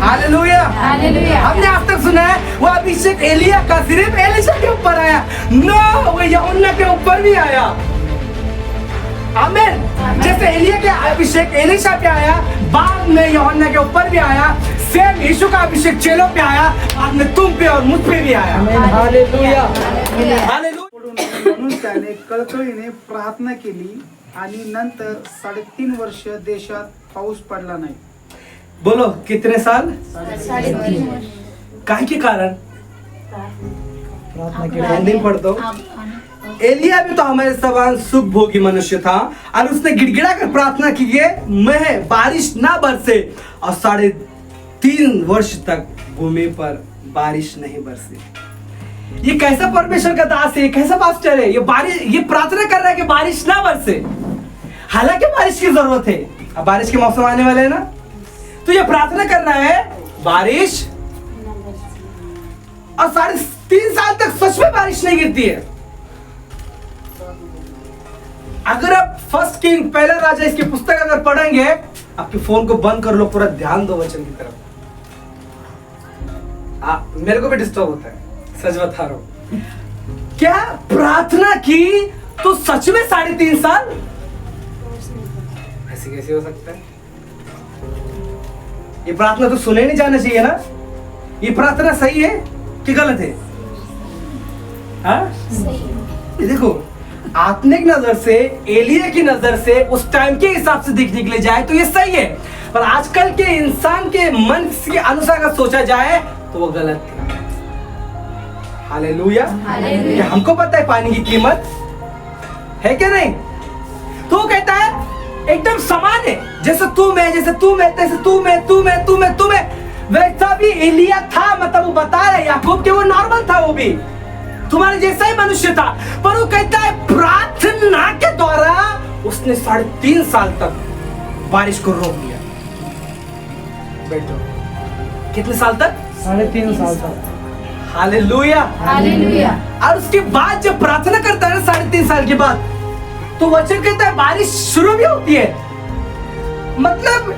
Hallelujah. हमने आज तक सुना है वो अभिषेक एलिया का सिर्फ एलिशा के ऊपर आया, नो वो यूहन्ना के ऊपर भी आया। आमीन। जैसे एलिया के अभिषेक एलिशा पे आया, बाद में यूहन्ना के ऊपर भी आया, सेम यीशु का अभिषेक चेलों पे आया, बाद में तुम पे और मुझ पे भी आया। Hallelujah hallelujah. म्हणून त्याने कळकळीने प्रार्थना केली आणि नंतर 3.5 वर्ष देशात पाऊस पडला नाही। बोलो कितने साल? 3.5 वर्ष। काय के कारण? प्रार्थना मैं हिंदी पढ़ता हूँ। एलिया भी तो हमारे समान सुख भोगी मनुष्य था और उसने गिड़गिड़ा कर प्रार्थना की है, मैं बारिश ना बरसे, और 3.5 वर्ष तक भूमि पर बारिश नहीं बरसी। ये कैसा परमेश्वर का दास है, कैसा पास्टर है, ये प्रार्थना कर रहा है कि बारिश ना बरसे, हालांकि बारिश की जरूरत है, अब बारिश के मौसम आने वाले हैं ना, तो ये प्रार्थना कर रहा है बारिश, और 3.5 साल तक सच में बारिश नहीं गिरती है। अगर आप फर्स्ट किंग पहला राजा इसकी पुस्तक अगर पढ़ेंगे, आपके फोन को बंद कर लो, पूरा ध्यान दो वचन की तरफ। मेरे को भी डिस्टर्ब होता है, सच बता रहा हूं। क्या प्रार्थना की तो सच में 3.5 साल? ऐसे कैसे हो सकता है? ये प्रार्थना तो सुने नहीं जाना चाहिए ना। ये प्रार्थना सही है कि गलत है? हाँ? ये देखो, आत्मिक नजर से, एलिया की नजर से, उस टाइम के हिसाब से देखने के लिए जाए तो ये सही है, पर आजकल के इंसान के मन के अनुसार अगर सोचा जाए तो वो गलत है। हालेलुया। क्या हमको पता है पानी की कीमत है क्या? नहीं। तो वो कहता है एकदम समान है, जैसे तू मैं, जैसे तू मैं, तैसे तू मैं, तू मैं, तू मैं, तू मैं, वैसा भी एलिया था। मतलब वो बता रहे याकूब के वो नॉर्मल था, वो भी तुम्हारे जैसा ही मनुष्य था, पर वो कहता है प्रार्थना के द्वारा उसने 3.5 साल तक बारिश को रोक दिया। बैठो। कितने साल तक? 3.5 साल तक। Hallelujah hallelujah. और उसके बाद जब प्रार्थना करता है ना 3.5 साल के बाद, तो वचन कहता है बारिश शुरू भी होती है। मतलब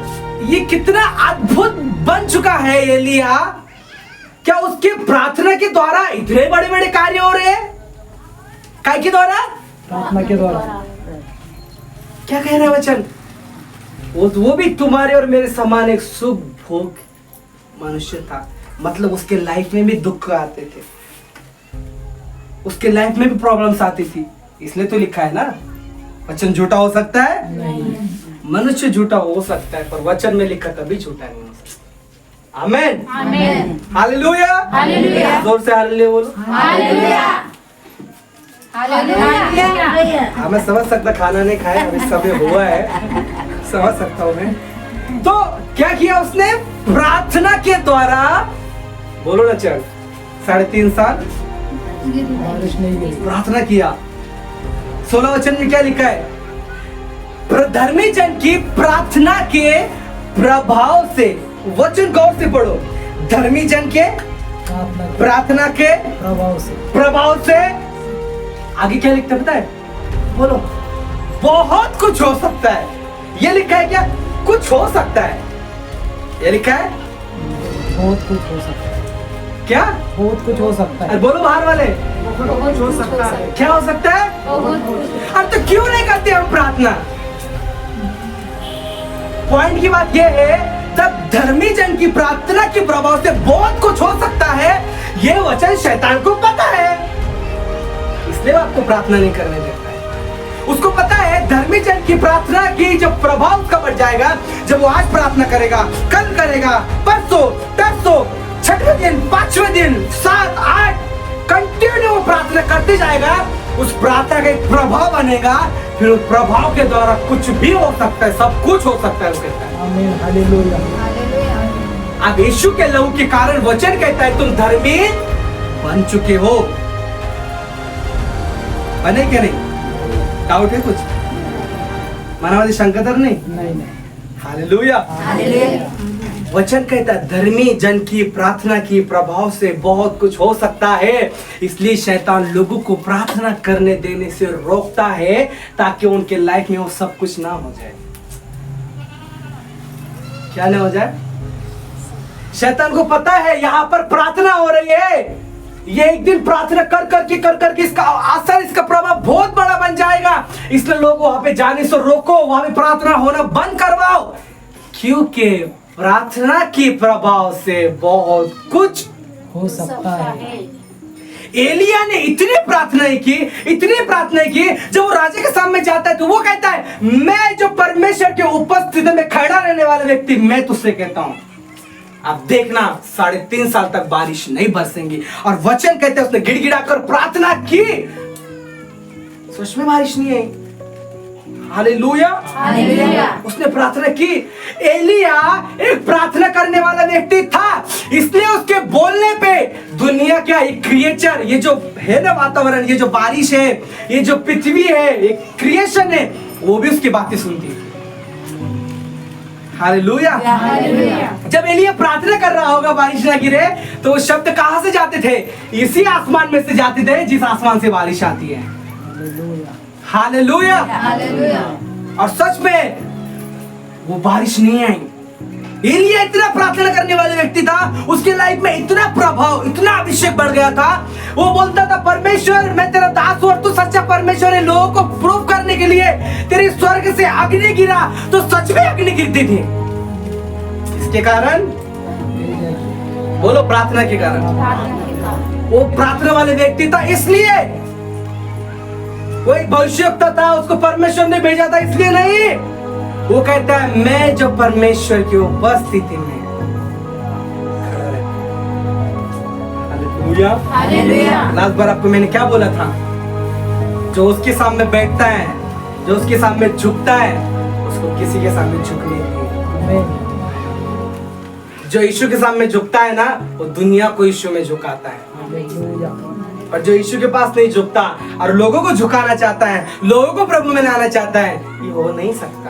ये कितना अद्भुत बन चुका है एलिया। क्या उसके प्रार्थना के द्वारा इतने बड़े बड़े कार्य हो रहे हैं? काय के द्वारा? प्रार्थना के द्वारा। क्या कह रहा है वचन? वो भी तुम्हारे और मेरे समान एक सुख भोग मनुष्य था। मतलब उसके लाइफ में भी दुख आते थे, उसके लाइफ में भी प्रॉब्लम्स आती थी, इसलिए तो लिखा है ना। वचन झूठा हो सकता है? नहीं। मनुष्य झूठा हो सकता है, पर वचन में लिखा कभी झूठा नहीं हो सकता। Amen amen. Hallelujah hallelujah. जोर से हालेलुया बोलो। Hallelujah hallelujah. हाँ, मैं समझ सकता, खाना नहीं खाया अभी, समय हुआ है, समझ सकता हूँ मैं। तो क्या किया उसने? प्रार्थना के द्वारा, बोलो ना चल, 3.5 साल बारिश नहीं गिरी। प्रार्थना किया। 16 वचन में क्या लिखा है? धर्मी जन की प्रार्थना के प्रभाव से, वचन गौर से पढ़ो, धर्मी जन के प्रार्थना के प्रभाव से आगे क्या लिखता है पता है? बोलो। बहुत कुछ हो सकता है। ये लिखा है क्या? कुछ हो सकता है। ये लिखा है बहुत कुछ हो सकता है। क्या? बहुत कुछ हो सकता अरे है। बोलो बाहर वाले, बहुत कुछ हो सकता है। क्या हो सकता है? अब तो क्यों नहीं करते हम प्रार्थना? पॉइंट की बात यह है, जब धर्मी जन की प्रार्थना के प्रभाव से बहुत कुछ हो सकता है, यह वचन शैतान को पता है, इसलिए वो आपको प्रार्थना नहीं करने देता है। उसको पता है धर्मी जन की प्रार्थना की जब प्रभाव उसका बढ़ जाएगा, जब वो आज प्रार्थना करेगा, कल करेगा, परसों, तरसों, 6वें दिन, 5वें दिन, 7, 8 कंटिन्यू वो प्रार्थना करते जाएगा, उस प्रार्थना का एक प्रभाव बनेगा, फिर उस प्रभाव के द्वारा कुछ भी हो सकता है, सब कुछ हो सकता है, वो कहता है। आमीन हालेलुया। अब यीशु के लहू के कारण वचन कहता है तुम धर्मी बन चुके हो। बने क्या? नहीं। डाउट है कुछ? मनामध्ये शंका तर नहीं? नहीं। हालेलुया। वचन कहता है धर्मी जन की प्रार्थना की प्रभाव से बहुत कुछ हो सकता है, इसलिए शैतान लोगों को प्रार्थना करने देने से रोकता है, ताकि उनके लाइफ में वो सब कुछ ना हो जाए। क्या ना हो जाए? शैतान को पता है यहाँ पर प्रार्थना हो रही है, ये एक दिन प्रार्थना कर करके इसका असर, इसका प्रभाव बहुत बड़ा बन जाएगा, इसलिए लोग वहां पे जाने से रोको, वहां पे प्रार्थना होना बंद करवाओ, क्योंकि प्रार्थना के प्रभाव से बहुत कुछ हो सकता है। एलिया ने इतनी प्रार्थनाएं की, जब वो राजा के सामने जाता है तो वो कहता है, मैं जो परमेश्वर के उपस्थिति में खड़ा रहने वाला व्यक्ति, मैं तुझसे कहता हूं अब देखना 3.5 साल तक बारिश नहीं बरसेंगी। और वचन कहते हैं उसने गिड़गिड़ाकर प्रार्थना की, सच में बारिश नहीं आई। Hallelujah, hallelujah. उसने प्रार्थना की। एलिया एक प्रार्थना करने वाला व्यक्ति था, इसलिए उसके बोलने पे दुनिया क्या, एक क्रिएचर, ये जो है ना वातावरण, ये जो बारिश है, ये जो पृथ्वी है, एक क्रिएशन है, वो भी उसकी बातें सुनती है। हालेलुया। हालेलुया। जब एलिया प्रार्थना कर रहा होगा बारिश ना गिरे, तो वो शब्द कहां से जाते थे? इसी आसमान में से जाते थे जिस आसमान से बारिश आती है। हालेलुया। हालेलुया। और सच में वो बारिश नहीं आई। एलिया इतना प्रार्थना करने वाले व्यक्ति था, उसके लाइफ में इतना प्रभाव, इतना अभिषेक बढ़ गया था, वो बोलता था, परमेश्वर मैं तेरा दास हूं और तू सच्चा परमेश्वर है। लोगों को प्रूव करने के लिए तेरे स्वर्ग से अग्नि गिरा, तो सच में अग्नि गिरती थी। इसके कारण, बोलो, प्रार्थना के कारण। वो प्रार्थना वाले व्यक्ति था, इसलिए वो एक भविष्यवक्ता था, उसको परमेश्वर ने भेजा था, इसलिए नहीं। वो कहता है, मैं जो परमेश्वर की उपस्थिति में खड़ा रहता हूं। हालेलुया। लास्ट बार आपको मैंने क्या बोला था? जो उसके सामने बैठता है, जो उसके सामने झुकता है, उसको किसी के सामने झुकने नहीं। जो यीशु के सामने झुकता है ना, वो दुनिया को यीशु में झुकाता है। और जो यीशु के पास नहीं झुकता और लोगों को झुकाना चाहता है, लोगों को प्रभु में लाना चाहता है, ये हो नहीं सकता।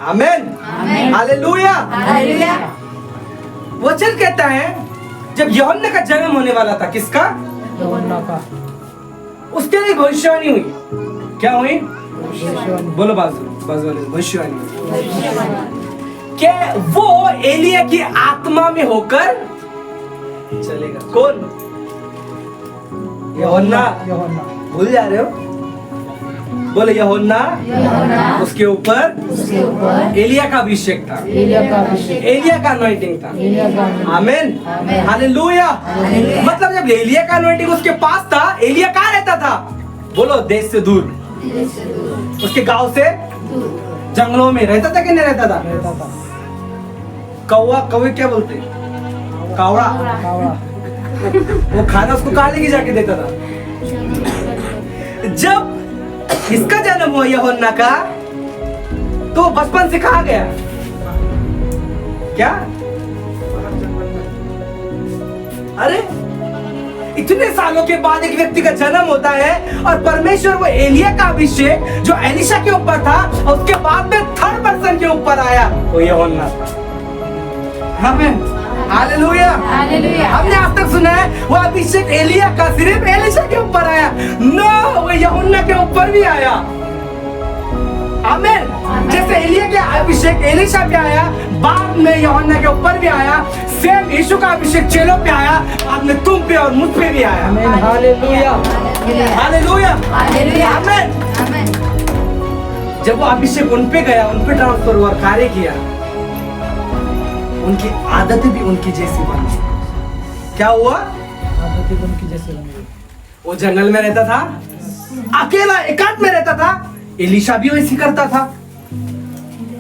आमेन। आमेन। हालेलुया। हालेलुया। वचन कहता है, जब यूहन्ना का जन्म होने वाला था, किसका? यूहन्ना का। उसके लिए भविष्यवाणी हुई। क्या हुई? भविष्यवाणी। बोलो बाजू भविष्यवाणी कि वो एलिया की आत्मा में होकर चलेगा। कौन? यूहन्ना। यूहन्ना। भूल जा रहे हो? बोले यूहन्ना, यूहन्ना। उसके ऊपर एलिया का अभिषेक था, एलिया का अभिषेक। एलिया का अनॉइंटिंग था। एलिया का अभिषेक। आमेन। आमेन। हालेलुया। हालेलुया। मतलब जब एलिया का अनॉइंटिंग उसके पास था, एलिया कहाँ रहता था? बोलो, देश से दूर, उसके गांव से जंगलों में रहता था कि नहीं रहता था? रहता था। कौवे क्या बोलते? कावड़ा। कावड़ा। वो खाना उसको कहाँ लेके जाके देता था? जब इसका जन्म हुआ यूहन्ना का, तो बचपन से कहाँ गया? क्या? अरे इतने सालों के बाद एक व्यक्ति का जन्म होता है और परमेश्वर वो एलिया का अभिषेक जो एलिशा के ऊपर था, उसके बाद में 3rd पर्सन के ऊपर आया, वो यूहन्ना था। आमीन। हालेलुया। हालेलुया। हमने आज तक सुना है वो अभिषेक एलिया का सिर्फ एलिशा के ऊपर आया, नो, वो यूहन्ना के ऊपर भी आया। आमीन। जैसे एलिया के अभिषेक एलिशा पे आया, बाद में यूहन्ना के ऊपर भी आया, सेम यीशु का अभिषेक चेलों पे आया, बाद में तुम पे और मुझ पे भी आया। आमीन। हालेलुया। हालेलुया। हालेलुया। आमीन। आमेन। जब वो अभिषेक उन पे गया, उन पे ट्रांसफर हुआ, कार्य किया, उनकी आदतें भी उनकी जैसी बनी। क्या हुआ? आदतें उनकी जैसे बन गई। वो जंगल में रहता था, अकेला एकांत में रहता था, एलिशा भी वैसी करता था।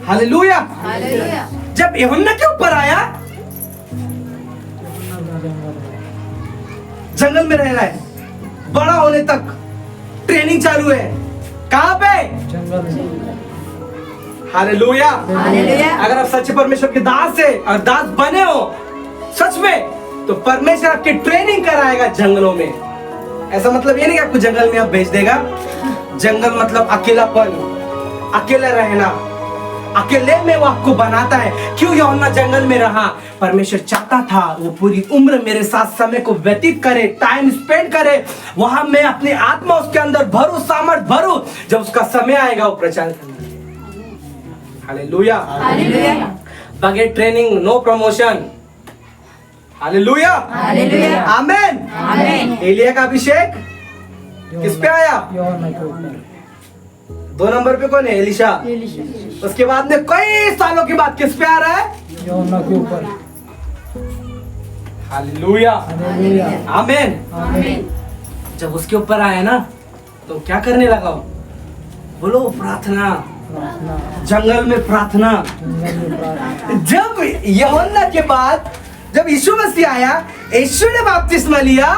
हालेलुया। हालेलुया। जब यूहन्ना के ऊपर आया, जंगल में रह रहा है, बड़ा होने तक ट्रेनिंग चालू है। कहां पे? जंगल में। हालेलुया। हालेलुया। अगर आप सच्चे परमेश्वर के दास है और दास बने हो सच में, तो परमेश्वर आपकी ट्रेनिंग कराएगा जंगलों में। ऐसा मतलब ये नहीं कि आपको जंगल में आप भेज देगा। जंगल मतलब अकेलापन, अकेला रहना, अकेले में वो आपको बनाता है। क्यों यूहन्ना जंगल में रहा? परमेश्वर चाहता था वो पूरी उम्र मेरे साथ समय को व्यतीत करे, टाइम स्पेंड करे, वहां मैं अपनी आत्मा उसके अंदर भरूं, सामर्थ भरूं, जब उसका समय आएगा वो प्रचार करना। हालेलुया। हालेलुया। बगैर training no promotion. Hallelujah, hallelujah, amen. Amen. एलिया का अभिषेक किस पे आया? यूहन्ना के ऊपर। 2 नंबर पे कौन है? एलिशा। उसके बाद में कई सालों के बाद किस पे आ रहा है? यूहन्ना के ऊपर। Hallelujah, hallelujah, amen. आमेन। जब उसके ऊपर आया ना तो क्या करने लगा? बोलो प्रार्थना, प्रार्थना, जंगल में प्रार्थना। जंगल में प्रार्थना। जब यूहन्ना के बाद जब यीशु मसीह आया, यीशु ने बपतिस्मा लिया,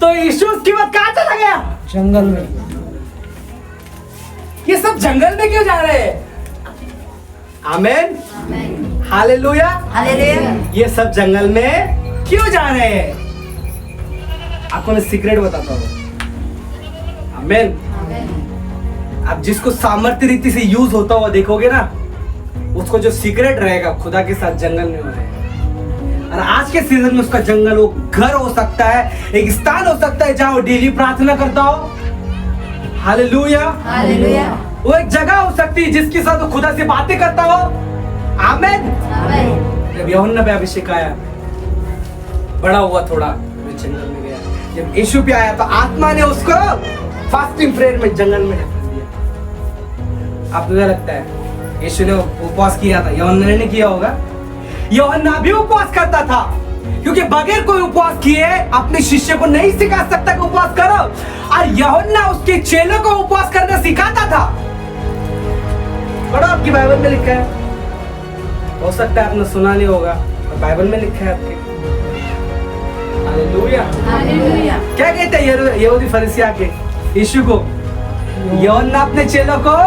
तो यीशु उसके बाद कहाँ चला गया? जंगल में। ये सब जंगल में क्यों जा रहे हैं? आमेन, आमेन। हालेलुया। हालेलुया। ये सब जंगल में क्यों जा रहे हैं? आपको मैं सीक्रेट बताता हूँ। आमेन। आमेन। आप जिसको सामर्थ्य रीति से यूज होता हुआ देखोगे ना, उसको जो सीक्रेट रहेगा खुदा के साथ जंगल में हो रहे हैं। और आज के सीजन में उसका जंगल, वो घर हो सकता है, एक स्थान हो सकता है जहां वो डेली प्रार्थना करता हो। Hallelujah, hallelujah. वो एक जगह हो सकती है जिसके साथ वो खुदा से बातें करता हो। आमेन। आमेन। जब यूहन्ना पे अभिषेक आया, बड़ा हुआ थोड़ा, मैं जंगल में गया। जब यीशु पे आया तो आत्मा ने उसको फास्टिंग प्रेयर में जंगल में ढकेल दिया। आपको क्या लगता है? यीशु ने उपवास किया था, यूहन्ना ने नहीं किया होगा? यूहन्ना भी उपवास करता था, क्योंकि बगैर कोई उपवास किए अपने शिष्य को नहीं सिखा सकता कि उपवास करो। और यूहन्ना उसके चेलों को उपवास करना सिखाता था। पढ़ो, आपकी बाइबल में लिखा है। हो सकता है आपने सुना नहीं होगा, और बाइबल में लिखा है आपके। हालेलुया। हालेलुया। क्या कहते हैं यहूदी फरीसी आके यीशु को? यूहन्ना अपने चेलों को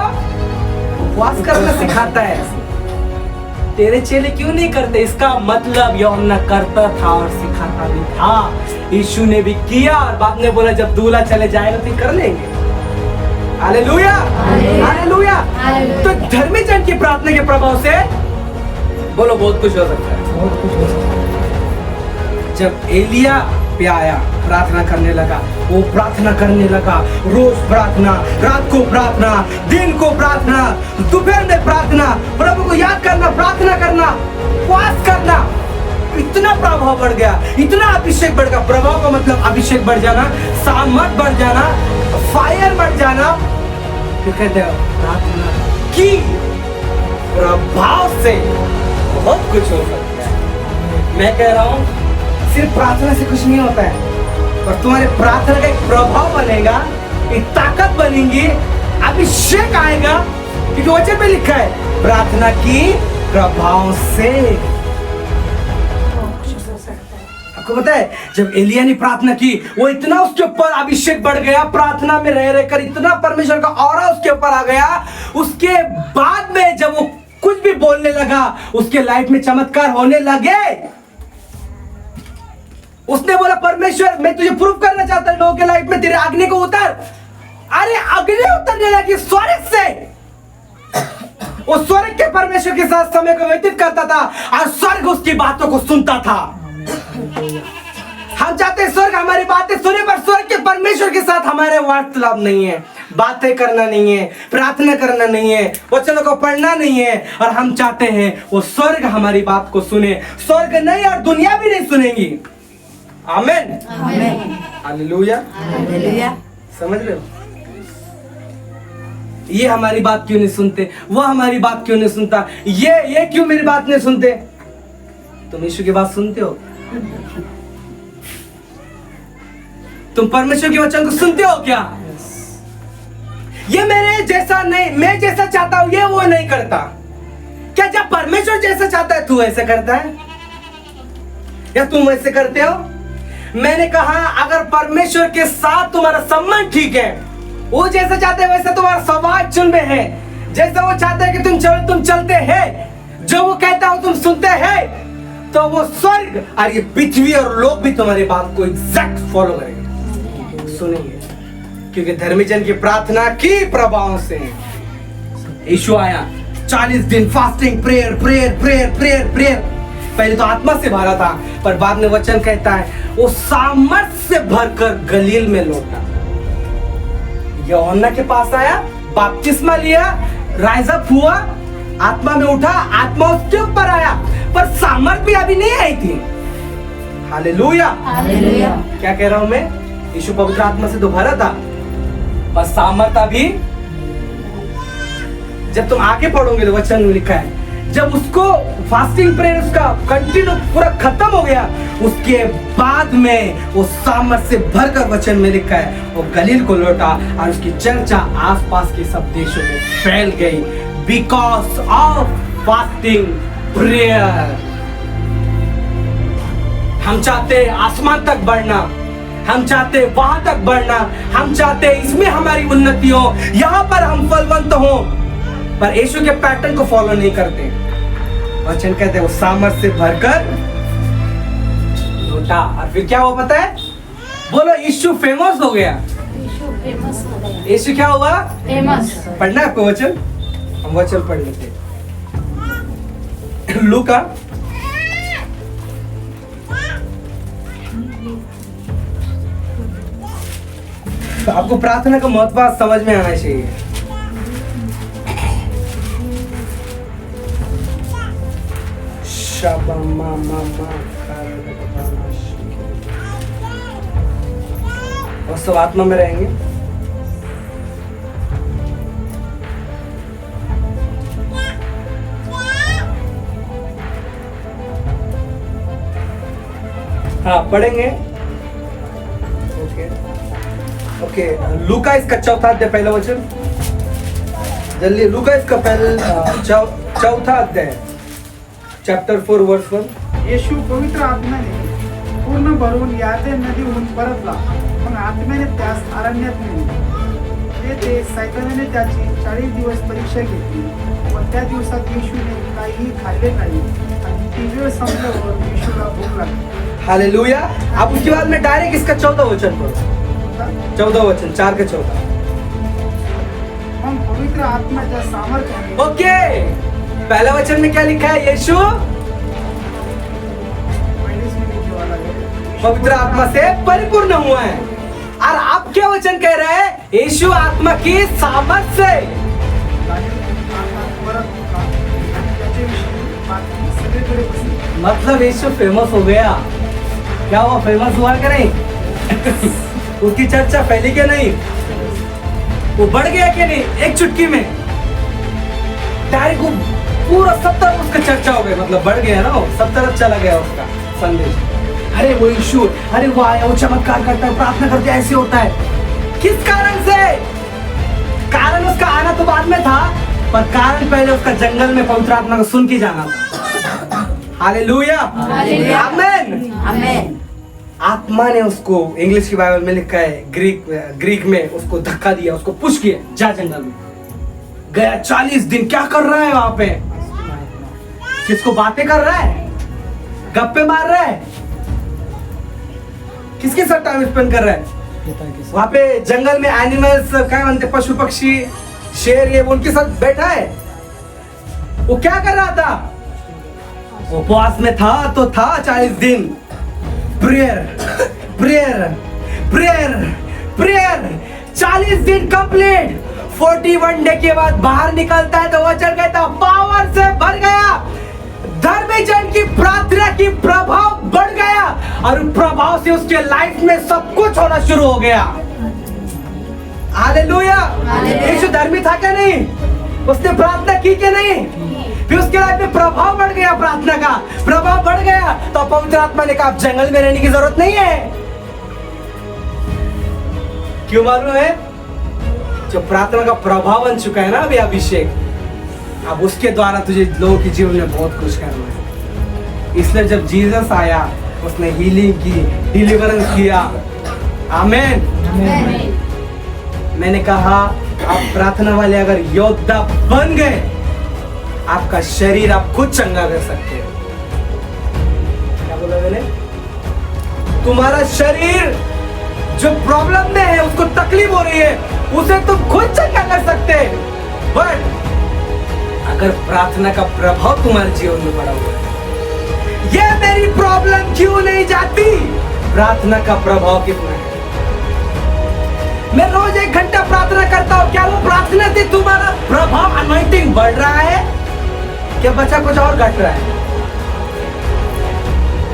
उपवास करना सिखाता है, तेरे चेले क्यों नहीं करते? इसका मतलब यूहन्ना करता था और सिखाता भी था। यीशु ने भी किया, और बाप ने बोला जब दूल्हा चले जाएगा तो कर लेंगे। Hallelujah, hallelujah. तो धर्मी जन की प्रार्थना के प्रभाव से बोलो बहुत कुछ हो सकता है। बहुत कुछ हो सकता है। जब एलिया पे आया, प्रार्थना करने लगा, वो प्रार्थना करने लगा, रोज प्रार्थना, रात को प्रार्थना, दिन को प्रार्थना, दोपहर में प्रार्थना, प्रभु को याद करना, प्रार्थना करना, उपवास करना। इतना प्रभाव बढ़ गया, इतना अभिषेक बढ़ गया। प्रभाव का मतलब अभिषेक बढ़ जाना, सामर्थ बढ़ जाना, फायर बढ़ जाना। फिर कहते हैं प्रार्थना की प्रभाव से बहुत कुछ हो सकता है। मैं कह रहा हूं सिर्फ प्रार्थना से कुछ नहीं होता है, पर तुम्हारे प्रार्थना का एक प्रभाव बनेगा, एक ताकत बनेगी, अभिषेक आएगा, क्योंकि वचन में लिखा है प्रार्थना की प्रभाव से। आपको पता है जब एलिया ने प्रार्थना की, वो इतना उसके ऊपर अभिषेक बढ़ गया, प्रार्थना में रह रहकर इतना परमेश्वर का ऑरा उसके ऊपर आ गया। उसके बाद में जब वो कुछ भी बोलने लगा, उसके लाइफ में चमत्कार होने लगे। उसने बोला परमेश्वर मैं तुझे प्रूव करना चाहता हूं लोगों के लाइफ में, तेरे अग्नि को उतर। अरे अग्नि उतरने लगी स्वर्ग से। वो स्वर्ग के परमेश्वर के साथ समय को व्यतीत करता था, और स्वर्ग उसकी बातों को सुनता था। हम चाहते हैं स्वर्ग हमारी बातें सुने, पर स्वर्ग के परमेश्वर के साथ हमारे वार्तालाप नहीं है, बातें करना नहीं है, प्रार्थना करना नहीं है, वचनों को पढ़ना नहीं है। और हम चाहते हैं वो स्वर्ग हमारी बात को सुने। स्वर्ग नहीं और दुनिया भी नहीं सुनेंगी। आमेन, आमेन। हालेलुया। हालेलुया। समझ रहे हो? ये हमारी बात क्यों नहीं सुनते, वो हमारी बात क्यों नहीं सुनता, ये क्यों मेरी बात नहीं सुनते? तुम यीशु की बात सुनते हो? तुम परमेश्वर के वचन को सुनते हो क्या? ये मेरे जैसा नहीं, मैं जैसा चाहता हूं ये वो नहीं करता। क्या जब परमेश्वर जैसा चाहता है तू ऐसा करता है या तुम वैसे करते हो? मैंने कहा अगर परमेश्वर के साथ तुम्हारा संबंध ठीक है, वो जैसा चाहते हैं वैसा तुम्हारा स्वभाव चुन में है, जैसा वो चाहता है कि तुम चलो तुम चलते हैं, जो वो कहता हो तुम सुनते हैं, तो वो स्वर्ग और ये पृथ्वी और लोग भी तुम्हारी बात को एग्जैक्ट फॉलो करेंगे, सुनेंगे। क्योंकि धर्मी जन की प्रार्थना की प्रभाव से यीशु आया। 40 दिन fasting, prayer prayer prayer prayer prayer. पहले तो आत्मा से भरा था, पर बाद में वचन कहता है वो सामर्थ से भरकर गलील में लौटा। यूहन्ना के पास आया, बपतिस्मा लिया, राइज अप हुआ, आत्मा में उठा, आत्मा उसके ऊपर आया, पर सामर्थ भी अभी नहीं आई थी। हालेलुया। हालेलुया। क्या कह रहा हूं मैं? यीशु पवित्र आत्मा से तो भरा था, पर सामर्थ अभी। जब तुम आगे पढ़ोगे तो वचन में लिखा है, जब उसको फास्टिंग प्रेयर उसका कंटिन्यू पूरा खत्म हो गया, उसके बाद में वो सामर्थ से भरकर वचन में लिखा है वो गलील को लौटा और उसकी चर्चा आसपास के सब देशों में फैल गई, बिकॉज ऑफ फास्टिंग प्रेयर। हम चाहते आसमान तक बढ़ना, हम चाहते वहां तक बढ़ना, हम चाहते इसमें हमारी उन्नति हो, यहां पर हम फलवंत हो, पर यीशु के पैटर्न को फॉलो नहीं करते। वचन कहते हैं वो सामर्थ से भरकर लौटा, और फिर क्या हुआ पता है? बोलो, यीशु फेमस हो गया। यीशु फेमस हो गया। यीशु क्या हुआ? फेमस। पढ़ना है आपको वचन? हम वचन पढ़ लेते हैं। लूका तो आपको प्रार्थना का महत्व समझ में आना चाहिए। और सब आत्मा में रहेंगे। हाँ, पढ़ेंगे। ओके ओके, लूका इसका चौथा अध्याय पहला वचन जल्दी। लूका इसका चौथा अध्याय चॅप्टर 4 वर्स 1। येशू पवित्र आत्म्याने पूर्ण भरून यार्देन नदीहून परतला, मग आत्म्याने त्यास अरण्यात नेले। तेथे सैतानाने त्याची 40 दिवस परीक्षा घेतली, पण त्या दिवसात येशूने काहीही खाल्ले नाही आणि ती वेळ संपल्यावर येशूला भूक लागली। हालेलुया। अब उसके बाद में डायरेक्ट इसका चौथा वचन पढ़ो। 14 वचन 4 के 14। मग पवित्र आत्म्याच्या सामर्थ्याने ओके, पहला वचन में क्या लिखा है? यीशु पवित्र आत्मा से परिपूर्ण हुआ है, और आप क्या वचन कह रहे हैं? यीशु आत्मा की सामर्थ से। मतलब यीशु फेमस हो गया। क्या हुआ? फेमस हुआ कि नहीं? उसकी चर्चा फैली कि नहीं? वो बढ़ गया कि नहीं? एक चुटकी में डायरेक्ट पूरा सब तरफ उसका चर्चा हो गया, मतलब बढ़ गया ना, सब तरफ चला गया उसका संदेश। अरे वो यीशु, अरे वो आया, वो चमत्कार करता है, प्रार्थना करते ऐसे होता है। किस कारण से? कारण उसका आना तो बाद में था, पर कारण पहले उसका जंगल में पवित्र आत्मा को सुन के जाना था। हालेलुया, आमेन, आमेन। आत्मा ने उसको, इंग्लिश की बाइबल में लिखा है, ग्रीक में उसको धक्का दिया, उसको पुश किया, जा जंगल में गया। 40 दिन क्या कर रहा है वहां पे? किसको बातें कर रहा है? गप्पे मार रहा है? किसके साथ टाइम स्पेंड कर रहा है? वहां पे जंगल में एनिमल्स, क्या म्हणते, पशु पक्षी, शेर, ये उनके साथ बैठा है। वो क्या कर रहा था? वो उपवास में था तो था 40 दिन। प्रेयर प्रेयर प्रेयर प्रेयर 40 दिन कंप्लीट। 41 डे के बाद बाहर निकलता है तो वचन कहता पावर से भर गया। धर्मी जन की प्रार्थना की प्रभाव बढ़ गया, और प्रभाव से उसके लाइफ में सब कुछ होना शुरू हो गया। हालेलुया। यीशु धर्मी था क्या? नहीं। उसने प्रार्थना की क्या? नहीं। फिर उसके लाइफ में प्रभाव बढ़ गया, प्रार्थना का प्रभाव बढ़ गया, तो पवित्र आत्मा ने कहा आप जंगल में रहने की जरूरत नहीं है। क्यों मालूम है? जो प्रार्थना का प्रभाव बन चुका है ना अभी अभिषेक, अब उसके द्वारा तुझे लोगों के जीवन में बहुत कुछ करना है। इसलिए जब जीसस आया उसने हीलिंग की, डिलीवरेंस किया। आमेन। मैंने कहा आप प्रार्थना वाले अगर योद्धा बन गए, आपका शरीर आप खुद चंगा कर सकते हो। क्या बोला मैंने? तुम्हारा शरीर जो प्रॉब्लम में है, उसको तकलीफ हो रही है, उसे तुम खुद चंगा कर सकते। बट अगर प्रार्थना का प्रभाव तुम्हारे जीवन में पड़ा हुआ है, ये मेरी प्रॉब्लम क्यों नहीं जाती? प्रार्थना का प्रभाव कितना है? मैं रोज 1 घंटा प्रार्थना करता हूँ, क्या वो प्रार्थना से तुम्हारा प्रभाव अनॉइंटिंग बढ़ रहा है? क्या बच्चा कुछ और घट रहा है?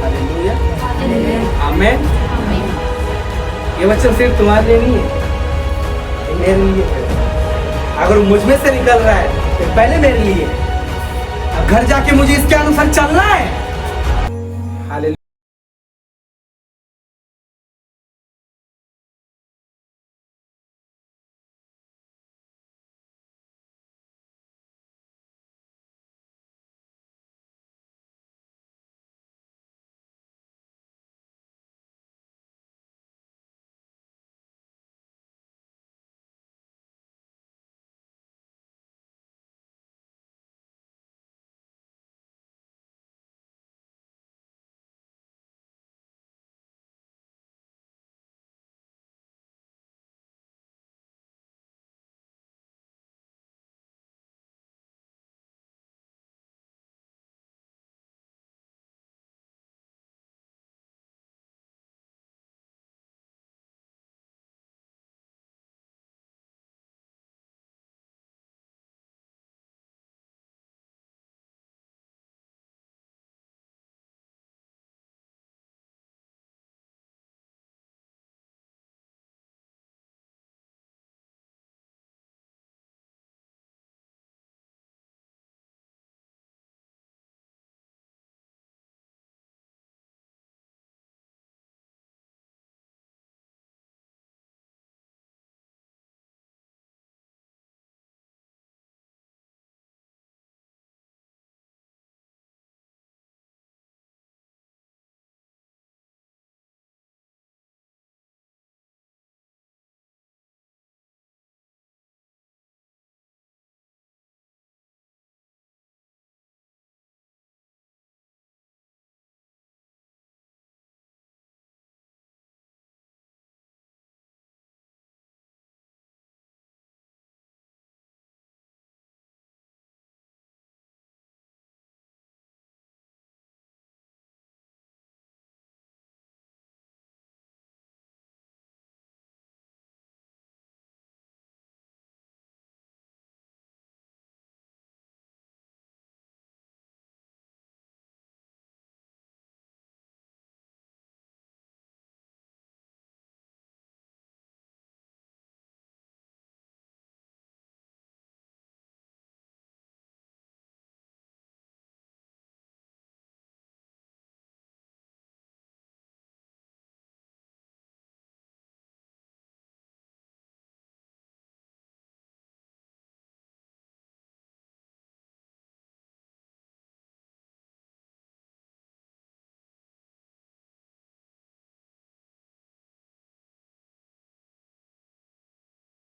हालेलुया, आमीन। ये वचन सिर्फ तुम्हारे लिए नहीं है, ये मेरे लिए है। अगर मुझ में से निकल रहा है तो पहले मेरे लिए है। अब घर जाके मुझे इसके अनुसार चलना है। हालेलुया।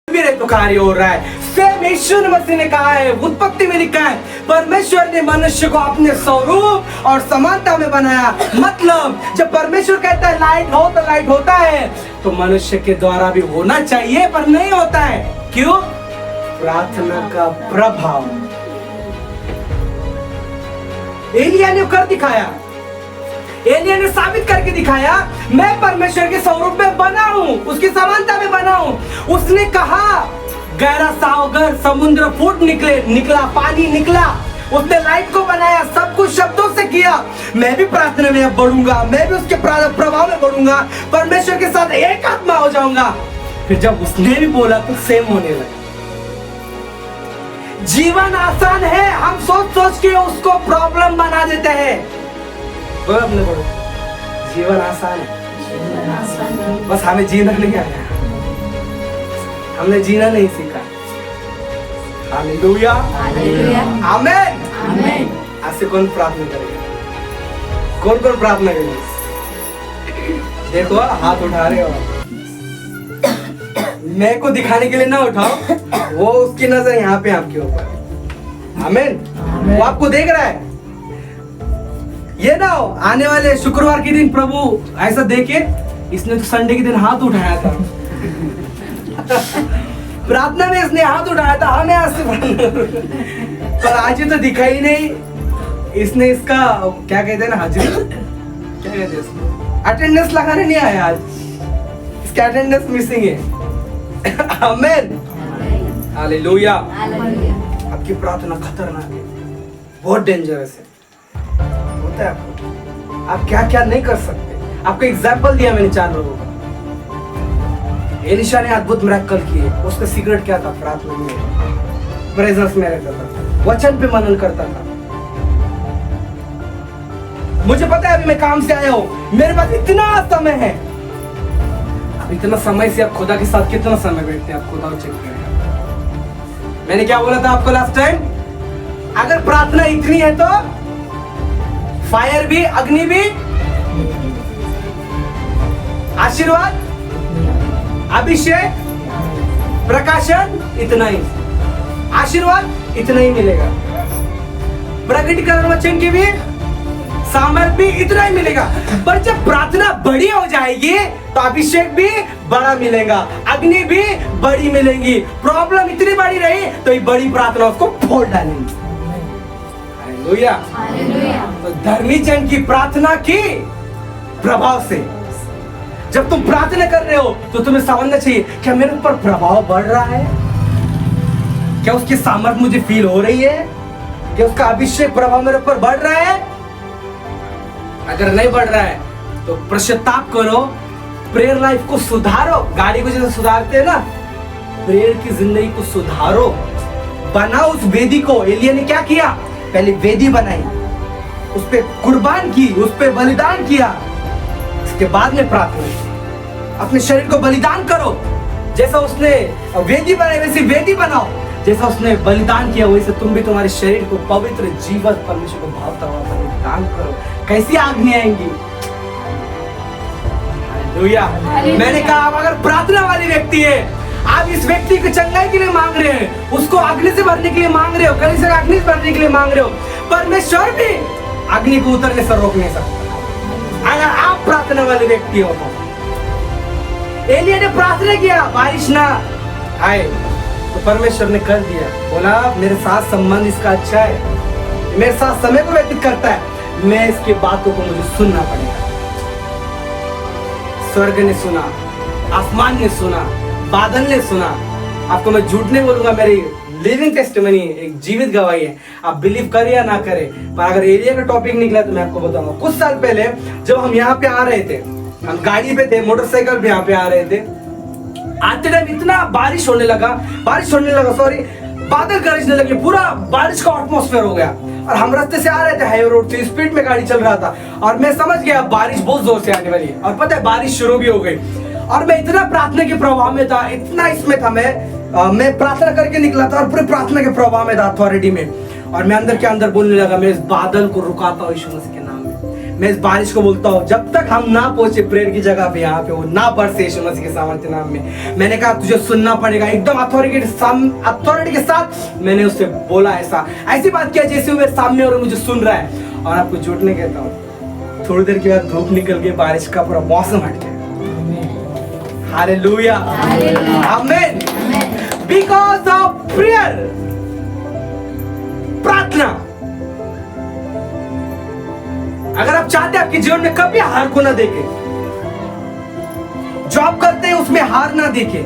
मेरे तो कार्य हो रहा है। सेम यीशु मसीह ने कहा है, उत्पत्ति में लिखा है, परमेश्वर ने मनुष्य को अपने स्वरूप और समानता में बनाया। मतलब जब परमेश्वर कहता है लाइट हो तो लाइट होता है, तो मनुष्य के द्वारा भी होना चाहिए, पर नहीं होता है। क्यों? प्रार्थना का प्रभाव। एलिया ने कर दिखाया, एलिया ने साबित करके दिखाया, मैं परमेश्वर के स्वरूप में बना हूं, उसकी समानता में बना हूं। उसने कहा गहरा सागर समुद्र फूट निकला, पानी निकला। उसने लाइट को बनाया, सब कुछ शब्दों से किया। मैं भी प्रार्थना में अब बढ़ूंगा, मैं भी उसके प्रभाव में बढ़ूंगा, परमेश्वर के साथ एक आत्मा हो जाऊंगा। फिर जब उसने भी बोला तो सेम होने लगा। जीवन आसान है, हम सोच सोच के उसको प्रॉब्लम बना देते हैं। अपने बोलो, जीवन आसान है, बस हमें जीना नहीं आया, हमने जीना नहीं सीखा। हालेलुया, आमीन, आमीन। आज से कौन प्रार्थना करेगा? कौन कौन प्रार्थना करेगा? देखो हाथ उठा रहे हो, मैं को दिखाने के लिए ना उठाओ, वो उसकी नजर यहाँ पे आपके ऊपर। आमीन, वो आपको देख रहा है। ये ना हो आने वाले शुक्रवार के दिन प्रभु ऐसा देखे, इसने तो संडे के दिन हाथ उठाया था प्रार्थना में इसने हाथ उठाया था, हमें आज से पर आज ये तो दिखा ही नहीं। इसने इसका क्या कहते हैं ना, हाजिरी क्या कहते हैं इसको, अटेंडेंस लगाने नहीं आया आज, इसका अटेंडेंस मिसिंग है। आमीन, हालेलुया। आपकी प्रार्थना खतरनाक है, बहुत डेंजरस है, होता है आपको। आप क्या क्या नहीं कर सकते। आपको एग्जाम्पल दिया मैंने 4 लोगों का। एलिशा ने अद्भुत मिरेकल किए, उसका सीक्रेट क्या था? प्रार्थना में, प्रेजेंस में रहता था, वचन पे मनन करता था। मुझे पता है अभी मैं काम से आया हूं, मेरे पास इतना समय है। अब इतना समय से आप खुदा के साथ कितना समय बैठते हैं? आप खुदा चेक करें। मैंने क्या बोला था आपको लास्ट टाइम? अगर प्रार्थना इतनी है तो फायर भी, अग्नि भी, आशीर्वाद, अभिषेक, प्रकाशन इतना ही, आशीर्वाद इतना ही मिलेगा, प्रकटीकरण वचन की भी सामर्थ भी इतना ही मिलेगा। पर जब प्रार्थना बड़ी हो जाएगी तो अभिषेक भी बड़ा मिलेगा, अग्नि भी बड़ी मिलेगी। प्रॉब्लम इतनी बड़ी रही तो ये बड़ी प्रार्थना उसको फोड़ डालेंगी। हालेलुया। हालेलुया। तो धर्मी जन की प्रार्थना की प्रभाव से जब तुम प्रार्थना कर रहे हो तो तुम्हें समझना चाहिए, क्या मेरे ऊपर प्रभाव बढ़ रहा है? क्या उसकी सामर्थ मुझे फील हो रही है? क्या उसका अभिषेक प्रभाव मेरे ऊपर बढ़ रहा है? अगर नहीं बढ़ रहा है तो पश्चाताप करो, प्रेयर लाइफ को सुधारो। गाड़ी को जैसे सुधारते हैं ना, प्रेयर की जिंदगी को सुधारो, बनाओ उस वेदी को। एलिया ने क्या किया? पहले वेदी बनाई, उस पे कुर्बान की, उस पे बलिदान किया, उसके बाद में प्रार्थना की। अपने शरीर को बलिदान करो, जैसा उसने वेदी बनाई वैसी वेदी बनाओ, जैसा उसने बलिदान किया वैसे तुम भी तुम्हारे शरीर को पवित्र जीवन परमेश्वर को भावता हुआ बलिदान करो। कैसी आज्ञा आएंगी? हालेलुया। मैंने कहा आप अगर प्रार्थना वाली व्यक्ति है, आप इस व्यक्ति की चंगाई के लिए मांग रहे हैं, उसको अग्नि से भरने के लिए मांग रहे हो, कलीसिया से अग्नि से भरने के लिए मांग रहे हो, परमेश्वर भी अग्नि को उतरने से रोक नहीं सकता अगर आप प्रार्थना वाले व्यक्ति हो तो। एलिया ने प्रार्थना किया, बारिश ना आए तो परमेश्वर ने कर दिया। बोला मेरे साथ संबंध इसका अच्छा है, मेरे साथ समय को व्यतीत करता है, मैं इसकी बातों को मुझे सुनना पड़ेगा। स्वर्ग ने सुना, आसमान ने सुना, बादल ने सुना। आपको मैं झूठ नहीं बोलूंगा, मेरी लिविंग टेस्टिमनी, एक जीवित गवाही है। आप बिलीव करें या ना करें, पर अगर एलिया का टॉपिक निकला तो मैं आपको बताऊंगा। कुछ साल पहले जब हम यहाँ पे आ रहे थे, हम गाड़ी पे थे, मोटरसाइकिल पे यहाँ पे आ रहे थे, आते टाइम इतना बारिश होने लगा, बादल गरजने लगे, पूरा बारिश का एटमॉस्फेयर हो गया। और हम रास्ते से आ रहे थे, हाईवे रोड से, स्पीड में गाड़ी चल रहा था, और मैं समझ गया बारिश बहुत जोर से आने वाली है। और पता है बारिश शुरू भी हो गई, और मैं इतना प्रार्थना के प्रभाव में था, इतना इसमें था, मैं प्रार्थना करके निकला था और पूरे प्रार्थना के प्रभाव में था, अथॉरिटी में। और मैं अंदर के अंदर बोलने लगा, मैं इस बादल को रुकाता हूँ यीशु मसीह के नाम में। मैं इस बारिश को बोलता हूँ जब तक हम ना पहुंचे प्रेयर की जगह पे, यहाँ पे वो ना बरसे यीशु मसीह के सामर्थ्य नाम में। मैंने कहा तुझे सुनना पड़ेगा, एकदम अथॉरिटी के साथ मैंने उससे बोला, ऐसी बात किया जैसे वो मेरे सामने और मुझे सुन रहा है। और आपको झूठ नहीं कहता हूँ, थोड़ी देर के बाद धूप निकल गई, बारिश का पूरा मौसम हट गया। हालेलुया, आमीन। बिकॉज ऑफ प्रेयर, प्रार्थना। अगर आप चाहते हैं आपके जीवन में कभी हार को ना देखे, जॉब करते हैं उसमें हार ना देखे,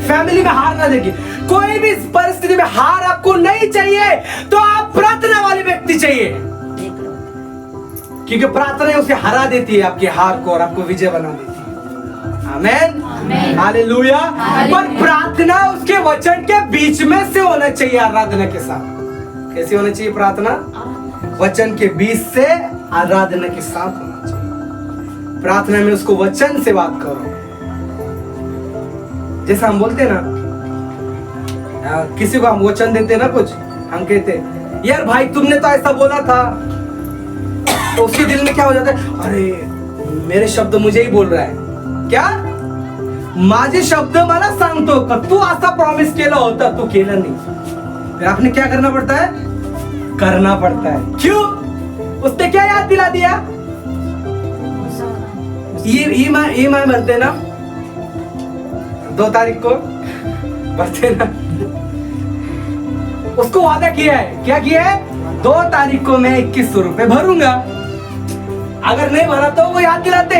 फैमिली में हार ना देखे, कोई भी परिस्थिति में हार आपको नहीं चाहिए, तो आप प्रार्थना वाले व्यक्ति चाहिए, क्योंकि प्रार्थना उसे हरा देती है, आपके हार को, और आपको विजय बना देती है। आमेन, हालेलुया। पर प्रार्थना उसके वचन के बीच में से होना चाहिए, आराधना के साथ। कैसे होना चाहिए प्रार्थना? वचन के बीच से आराधना के साथ होना चाहिए। प्रार्थना में उसको वचन से बात करो। जैसा हम बोलते हैं ना, किसी को हम वचन देते ना, कुछ हम कहते यार भाई तुमने तो ऐसा बोला था, तो उसके दिल में क्या हो जाता है, अरे मेरे शब्द मुझे ही बोल रहा है, क्या माझे शब्द मला सांगतो का तू असा प्रॉमिस केला होता, तू केला नहीं। फिर आपने क्या करना पड़ता है? करना पड़ता है। क्यों? उसने क्या याद दिला दिया? ये माह भरते ना, 2 तारीख को भरते ना, उसको वादा किया है। क्या किया है? 2 तारीख को मैं 2100 रुपए भरूंगा। अगर नहीं भरा तो वो याद दिलाते,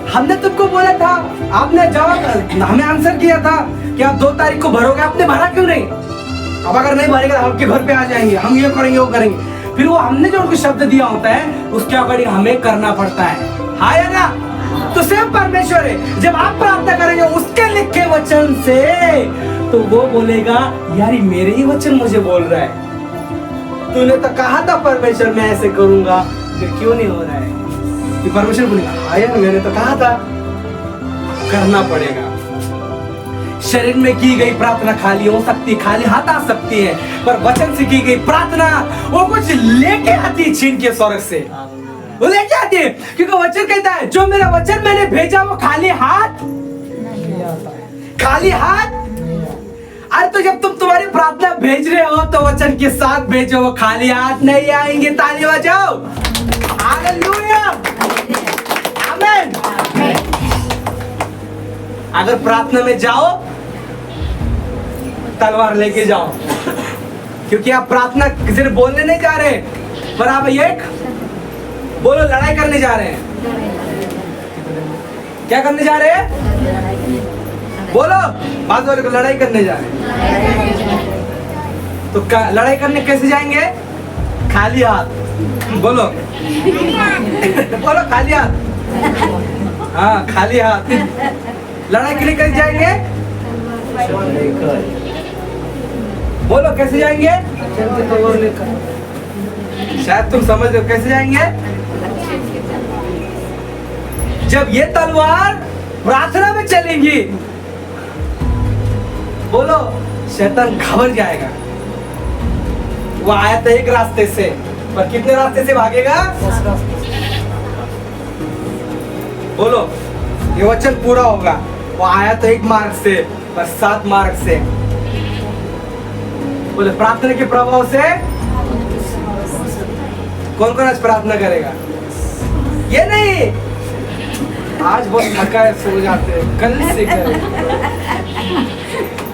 हमने तुमको बोला था, आपने जवाब हमें आंसर किया था कि आप 2 तारीख को भरोगे, आपने भरा क्यों नहीं? अब अगर नहीं भरेगा हम आपके घर पे आ जाएंगे, हम ये करेंगे वो करेंगे। फिर वो हमने जो उनको शब्द दिया होता है उसके अकॉर्डिंग हमें करना पड़ता है। हाँ या ना? तो सेम परमेश्वर है, जब आप प्रार्थना करेंगे उसके लिखे वचन से तो वो बोलेगा यार ये मेरे ही वचन मुझे बोल रहा है, तूने तो कहा था परमेश्वर मैं ऐसे करूंगा, फिर क्यों नहीं हो रहा है? कि परमेश्वर बोलेगा हाँ यार मैंने तो कहा था, करना पड़ेगा। शरीर में की गई प्रार्थना खाली हो सकती है, खाली हाथ आ सकती है, पर वचन से की गई प्रार्थना वो कुछ लेके आती है छीन के स्वर्ग से, वो लेके आती है, क्योंकि वचन कहता है जो मेरा वचन मैंने भेजा वो खाली हाथ, खाली हाथ। अरे तो जब तुम तुम्हारी प्रार्थना भेज रहे हो तो वचन के साथ भेजो, वो खाली हाथ नहीं आएंगे। ताली बजाओ, हालेलुया, आमीन। अगर प्रार्थना में जाओ तलवार लेके जाओ, क्योंकि आप प्रार्थना सिर्फ बोलने नहीं जा रहे, पर आप एक बोलो लड़ाई करने जा रहे हैं। क्या करने जा रहे हैं? बोलो, बात वाले को लड़ाई करने जा रहे हैं। तो लड़ाई करने कैसे जाएंगे? खाली हाथ। बोलो बोलो खाली हाथ। हाँ खाली हाथ। लड़ाई के लिए कैसे जाएंगे? बोलो कैसे जाएंगे? शायद तुम समझ रहे हो कैसे जाएंगे। जब ये तलवार प्रार्थना में चलेंगी, बोलो शैतान घबरा जाएगा। वो आया था एक रास्ते से, पर कितने रास्ते से भागेगा? बोलो ये वचन पूरा होगा। वो आया तो एक मार्ग से, पर 7 मार्ग से। बोले प्रार्थना के प्रभाव से कौन कौन आज प्रार्थना करेगा? ये नहीं आज बहुत थका है सो जाते हैं, कल से करेंगे।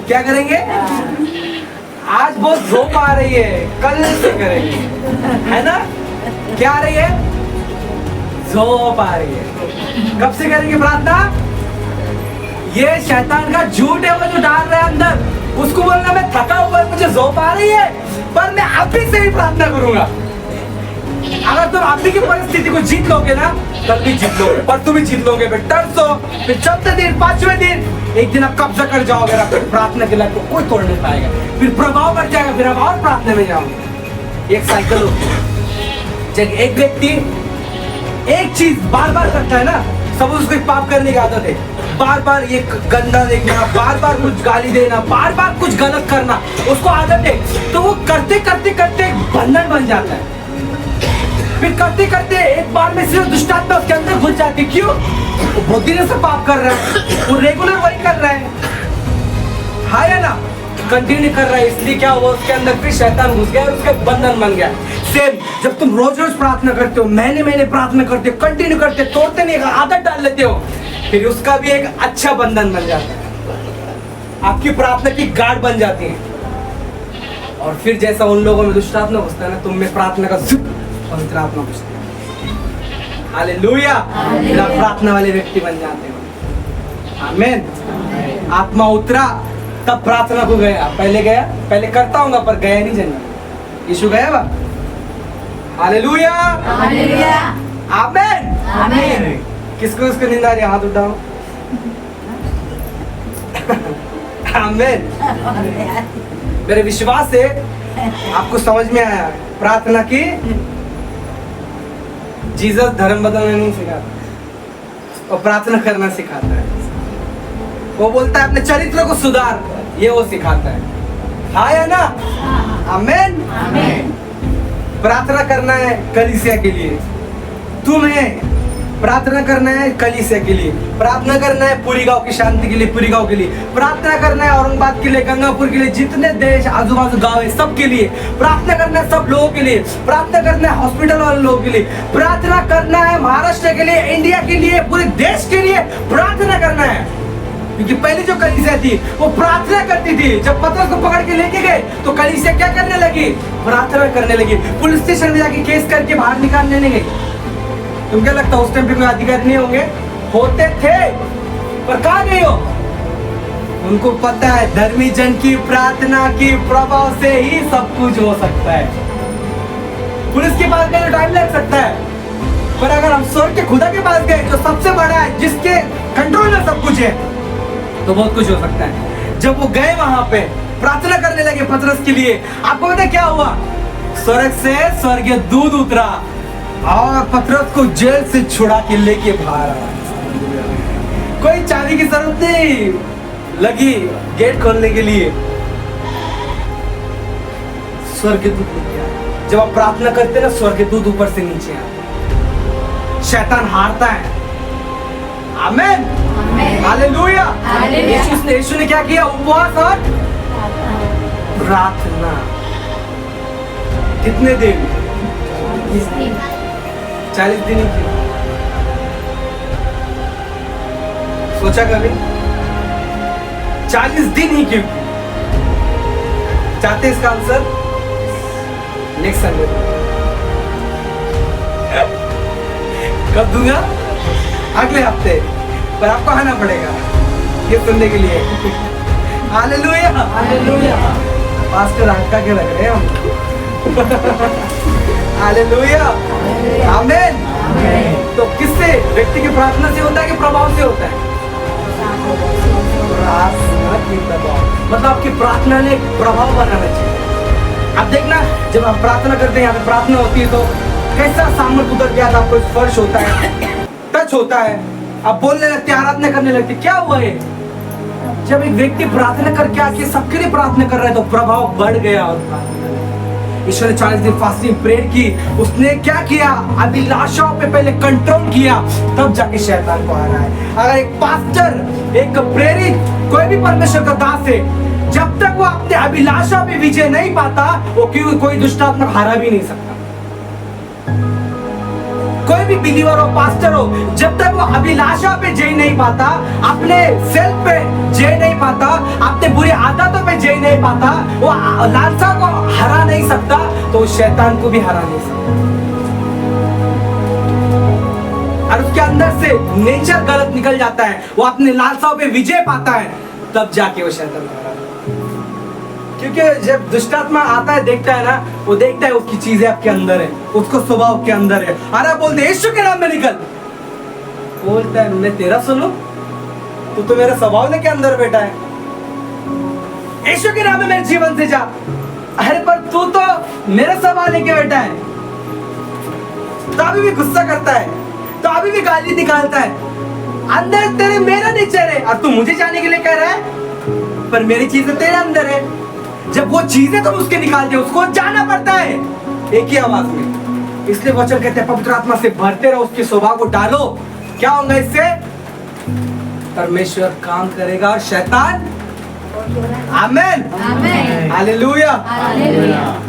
क्या करेंगे? आज बहुत धूप आ रही है, कल से करेंगे, है ना? क्या आ रही है? धूप आ रही है। कब से करेंगे प्रार्थना? ये शैतान का झूठ है वो जो डाल रहा है अंदर। उसको बोलना मैं थका हुआ है, मुझे धूप आ रही है, पर मैं अभी से ही प्रार्थना करूंगा। अगर तुम अभी की परिस्थिति को जीत लोगे ना, कल भी जीत लोगे, पर तुम भी जीत लोगे। फिर चौथे दिन, 5वें दिन एक दिन आप कब्जा कर जाओगे ना, फिर प्रार्थना के लायक को कोई तोड़ नहीं पाएगा। फिर प्रभाव बढ़ जाएगा, फिर आप और प्रार्थना में जाओगे। एक साइकिल होती, जब एक व्यक्ति एक चीज बार बार करता है ना, सब उसको पाप करने की आदत है। बार बार ये गंदा देखना, बार बार कुछ गाली देना, बार बार कुछ गलत करना उसको आदत है, तो वो करते करते करते एक बंधन बन जाता है। फिर करते करते एक बार में सिर्फ दुष्टात्मा उसके अंदर घुस जाती। क्यों? वो बहुत दिनों से पाप कर रहा है, वो रेगुलर वही कर रहा है, हाँ या ना? कंटिन्यू कर रहा है, इसलिए क्या हुआ उसके अंदर फिर शैतान घुस गया और उसका बंधन बन गया। सेम जब तुम रोज रोज प्रार्थना करते हो, महीने महीने प्रार्थना करते हो, कंटिन्यू करते, तोड़ते नहीं, आदत डाल लेते हो, फिर उसका भी एक अच्छा बंधन बन जाता है। आपकी प्रार्थना की गार्ड बन जाती है। और फिर जैसा उन लोगों में दुष्टात्मा घुसता है ना, तुम में प्रार्थना का पवित्र आत्मा घुसता है। हालेलुया, फिर आप प्रार्थना वाले व्यक्ति बन जाते हो। आमीन। आत्मा उतरा तब प्रार्थना को गया। पहले करता हूँगा पर गया नहीं जन्नत। यीशु गया बा। हालेलुया, हालेलुया, आमीन, आमीन। किसको उसको नींद आ रही है? हाथ उठाओ। आमीन। मेरे विश्वास से आपको समझ में आया। प्रार्थना की जीसस धर्म बदलना नहीं सिखाता, और प्रार्थना करना सिखाता है। वो बोलता है अपने चरित्र को सुधार, ये वो सिखाता है। हाँ या ना? आमीन, आमीन। प्रार्थना करना है कलीसिया के लिए, तुम्हें प्रार्थना करना है कलीसिया के लिए, प्रार्थना करना है पूरी गांव की शांति के लिए, पूरी गांव के लिए प्रार्थना करना है, औरंगाबाद के लिए, गंगापुर के लिए, जितने देश आजू बाजू गांव है सब के लिए प्रार्थना करना है, सब लोगों के लिए प्रार्थना करना है, हॉस्पिटल वाले लोगों के लिए प्रार्थना करना है, महाराष्ट्र के लिए, इंडिया के लिए, पूरे देश के लिए प्रार्थना करना है। क्योंकि पहले जो कलीसिया थी वो प्रार्थना करती थी। जब पतरस को पकड़ के लेके गए तो कलीसिया क्या करने लगी? प्रार्थना करने लगी। पुलिस स्टेशन में जाके केस करके बाहर निकालने नहीं गई। तुम क्या लगता है उस टाइम पे कोई अधिकारी नहीं होंगे? होते थे, पर कहाँ गए हो? उनको पता है धर्मी जन की प्रार्थना की प्रभाव से ही सब कुछ हो सकता है। पुलिस के पास गए तो टाइम लग सकता है, पर अगर हम स्वर्ग के खुदा के पास गए जो सबसे बड़ा है, जिसके कंट्रोल में सब कुछ है, तो बहुत कुछ हो सकता है। जब वो गए वहां पे प्रार्थना करने लगे पतरस के लिए, आपको पता है क्या हुआ? स्वर्ग से स्वर्गीय दूत उतरा और पतरस को जेल से छुड़ा के लेके बाहर आया। कोई चाबी की जरूरत नहीं लगी गेट खोलने के लिए, स्वर्गदूत लेके आया। जब आप प्रार्थना करते हैं ना, स्वर्गदूत ऊपर से नीचे आए, शैतान हारता है। आमेन, आमेन। हालेलुया। हालेलुया। यीशु ने क्या किया? उपवास और प्रार्थना। कितने दिन? 40 दिन ही किया। सोचा कभी? 40 दिन ही क्यों? चाहते इसका आंसर? नेक्स्ट संडे कब दूंगा? अगले हफ्ते, पर आपको आना पड़ेगा ये सुनने के लिए। Hallelujah, hallelujah. पास्टर आका के लग रहे हैं हम। हालेलुया, आमेन। तो किससे? व्यक्ति की प्रार्थना से होता है कि प्रभाव से होता है? प्रार्थना की प्रभाव, मतलब आपकी प्रार्थना ने एक प्रभाव बनाना चाहिए। अब देखना, जब आप प्रार्थना करते हैं, यहाँ पे प्रार्थना होती है, तो कैसा सामर्थ्य उतर के आता है, आपको स्पर्श होता है, टच होता है, आप बोलने लगते हैं, आराधना करने लगते हैं। क्या हुआ है? जब एक व्यक्ति प्रार्थना करके आके सबके लिए प्रार्थना कर रहा है, तो प्रभाव बढ़ गया। और ईश्वर ने 40 दिन फास्टिंग प्रेयर की। उसने क्या किया? अभिलाषाओं पे पहले कंट्रोल किया, तब जाके शैतान को हराया है। अगर एक पास्टर, एक प्रेरित, कोई भी परमेश्वर का दास है, जब तक वो अपने अभिलाषा पे विजय नहीं पाता, वो कोई दुष्ट आत्मा हरा भी नहीं सकता। कोई भी बिलीवर हो, पास्टर हो, जब तक वो अभिलाषा पे जय नहीं पाता, अपने सेल्फ पे जय नहीं पाता, अपने बुरी आदतों पे जय नहीं पाता, वो लालसा को हरा नहीं सकता, तो उस शैतान को भी हरा नहीं सकता। और उसके अंदर से नेचर गलत निकल जाता है, वो अपने लालसाओं पे विजय पाता है, तब जाके वो शैतान को हरा। क्योंकि जब दुष्टात्मा आता है, देखता है ना, वो देखता है उसकी चीजें आपके अंदर है, उसको स्वभाव के अंदर है। अरे बोलते यीशु के नाम में निकल, बोलता है मैं तेरा सुनूं? तू तो मेरे स्वभाव के अंदर बैठा है। यीशु के नाम में मेरे जीवन से जा। अरे पर तू तो मेरे स्वभाव लेके बैठा है, तो अभी भी गुस्सा करता है, तो अभी भी गाली निकालता है। अंदर तेरे मेरा नेचर है, और तू मुझे जाने के लिए कह रहा है, पर मेरी चीजें तेरे अंदर है। जब वो चीजें तुम उसके निकालते हो, उसको जाना पड़ता है एक ही आवाज में। इसलिए वचन कहते हैं पवित्र आत्मा से भरते रहो, उसके स्वभाव को डालो। क्या होगा इससे? परमेश्वर काम करेगा और शैतान, आमेन, आमेन। हालेलुया। हालेलुया।